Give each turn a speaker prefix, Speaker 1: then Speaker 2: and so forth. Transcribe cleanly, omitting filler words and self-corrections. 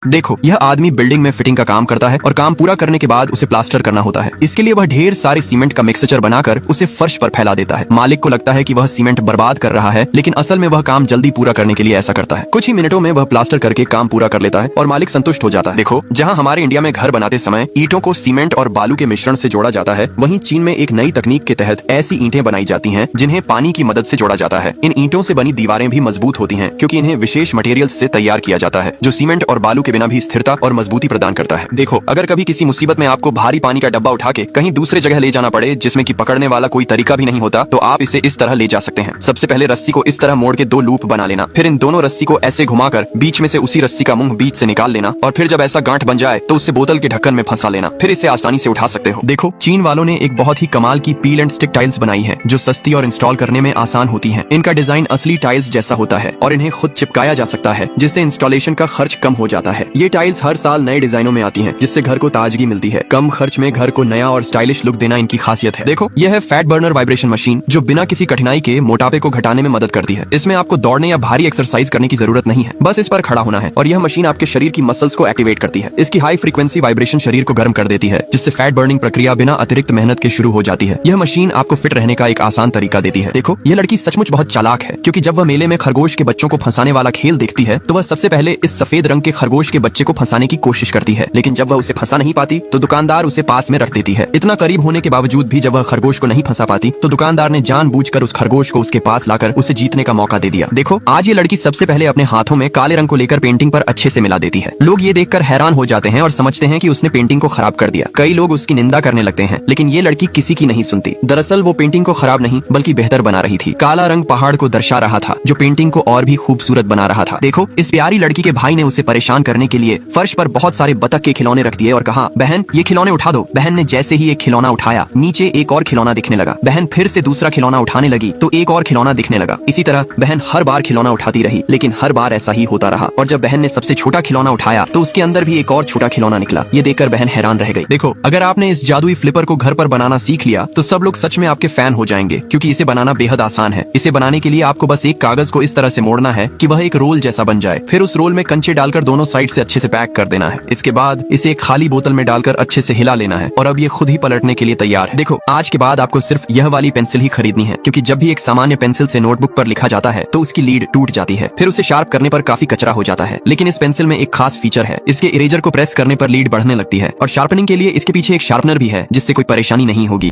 Speaker 1: देखो, यह आदमी बिल्डिंग में फिटिंग का काम करता है और काम पूरा करने के बाद उसे प्लास्टर करना होता है। इसके लिए वह ढेर सारे सीमेंट का मिक्सचर बनाकर उसे फर्श पर फैला देता है। मालिक को लगता है कि वह सीमेंट बर्बाद कर रहा है, लेकिन असल में वह काम जल्दी पूरा करने के लिए ऐसा करता है। कुछ ही मिनटों में वह प्लास्टर करके काम पूरा कर लेता है और मालिक संतुष्ट हो जाता है। देखो, जहाँ हमारे इंडिया में घर बनाते समय ईंटों को सीमेंट और बालू के मिश्रण से जोड़ा जाता है, वहीं चीन में एक नई तकनीक के तहत ऐसी ईंटें बनाई जाती हैं जिन्हें पानी की मदद से जोड़ा जाता है। इन ईंटों से बनी दीवारें भी मजबूत होती हैं, क्योंकि इन्हें विशेष मटेरियल्स से तैयार किया जाता है जो सीमेंट और बालू के बिना भी स्थिरता और मजबूती प्रदान करता है। देखो, अगर कभी किसी मुसीबत में आपको भारी पानी का डब्बा उठा के कहीं दूसरे जगह ले जाना पड़े जिसमें कि पकड़ने वाला कोई तरीका भी नहीं होता, तो आप इसे इस तरह ले जा सकते हैं। सबसे पहले रस्सी को इस तरह मोड़ के 2 लूप बना लेना, फिर इन दोनों रस्सी को ऐसे घुमाकर बीच में से उसी रस्सी का मुंह बीच से निकाल लेना, और फिर जब ऐसा गांठ बन जाए तो उसे बोतल के ढक्कन में फंसा लेना, फिर इसे आसानी से उठा सकते हो। देखो, चीन वालों ने एक बहुत ही कमाल की पील एंड स्टिक टाइल्स बनाई है जो सस्ती और इंस्टॉल करने में आसान होती है। इनका डिजाइन असली टाइल्स जैसा होता है और इन्हें खुद चिपकाया जा सकता है, जिससे इंस्टॉलेशन का खर्च कम हो जाता है। ये टाइल्स हर साल नए डिजाइनों में आती हैं, जिससे घर को ताजगी मिलती है। कम खर्च में घर को नया और स्टाइलिश लुक देना इनकी खासियत है। देखो, यह है फैट बर्नर वाइब्रेशन मशीन, जो बिना किसी कठिनाई के मोटापे को घटाने में मदद करती है। इसमें आपको दौड़ने या भारी एक्सरसाइज करने की जरूरत नहीं है, बस इस पर खड़ा होना है और यह मशीन आपके शरीर की मसल्स को एक्टिवेट करती है। इसकी हाई फ्रीक्वेंसी वाइब्रेशन शरीर को गर्म कर देती है, जिससे फैट बर्निंग प्रक्रिया बिना अतिरिक्त मेहनत के शुरू हो जाती है। यह मशीन आपको फिट रहने का एक आसान तरीका देती है। देखो, यह लड़की सचमुच बहुत चालाक है, क्योंकि जब वह मेले में खरगोश के बच्चों को फंसाने वाला खेल देखती है तो वह सबसे पहले इस सफेद रंग के खरगोश के बच्चे को फंसाने की कोशिश करती है, लेकिन जब वह उसे फंसा नहीं पाती तो दुकानदार उसे पास में रख देती है। इतना करीब होने के बावजूद भी जब वह खरगोश को नहीं फंसा पाती तो दुकानदार ने जानबूझकर उस खरगोश को उसके पास लाकर उसे जीतने का मौका दे दिया। देखो, आज ये लड़की सबसे पहले अपने हाथों में काले रंग को लेकर पेंटिंग पर अच्छे से मिला देती है। लोग ये देखकर हैरान हो जाते हैं और समझते हैं कि उसने पेंटिंग को खराब कर दिया। कई लोग उसकी निंदा करने लगते हैं, लेकिन ये लड़की किसी की नहीं सुनती। दरअसल वो पेंटिंग को खराब नहीं बल्कि बेहतर बना रही थी। काला रंग पहाड़ को दर्शा रहा था, जो पेंटिंग को और भी खूबसूरत बना रहा था। देखो, इस प्यारी लड़की के भाई ने उसे परेशान करने के लिए फर्श पर बहुत सारे बतख के खिलौने रख दिए और कहा, बहन ये खिलौने उठा दो। बहन ने जैसे ही एक खिलौना उठाया, नीचे एक और खिलौना दिखने लगा। बहन फिर से दूसरा खिलौना उठाने लगी तो एक और खिलौना दिखने लगा। इसी तरह बहन हर बार खिलौना उठाती रही, लेकिन हर बार ऐसा ही होता रहा। और जब बहन ने सबसे छोटा खिलौना उठाया तो उसके अंदर भी एक और छोटा खिलौना निकला। ये देखकर बहन हैरान रह गई। देखो, अगर आपने इस जादुई फ्लिपर को घर पर बनाना सीख लिया तो सब लोग सच में आपके फैन हो जाएंगे, क्योंकि इसे बनाना बेहद आसान है। इसे बनाने के लिए आपको बस एक कागज को इस तरह से मोड़ना है कि वह एक रोल जैसा बन जाए। फिर उस रोल में कंचे डालकर दोनों साइड से अच्छे से पैक कर देना है। इसके बाद इसे एक खाली बोतल में डालकर अच्छे से हिला लेना है और अब ये खुद ही पलटने के लिए तैयार है। देखो, आज के बाद आपको सिर्फ यह वाली पेंसिल ही खरीदनी है, क्योंकि जब भी एक सामान्य पेंसिल से नोटबुक पर लिखा जाता है तो उसकी लीड टूट जाती है, फिर उसे शार्प करने पर काफी कचरा हो जाता है। लेकिन इस पेंसिल में एक खास फीचर है, इसके इरेजर को प्रेस करने पर लीड बढ़ने लगती है और शार्पनिंग के लिए इसके पीछे एक शार्पनर भी है, जिससे कोई परेशानी नहीं होगी।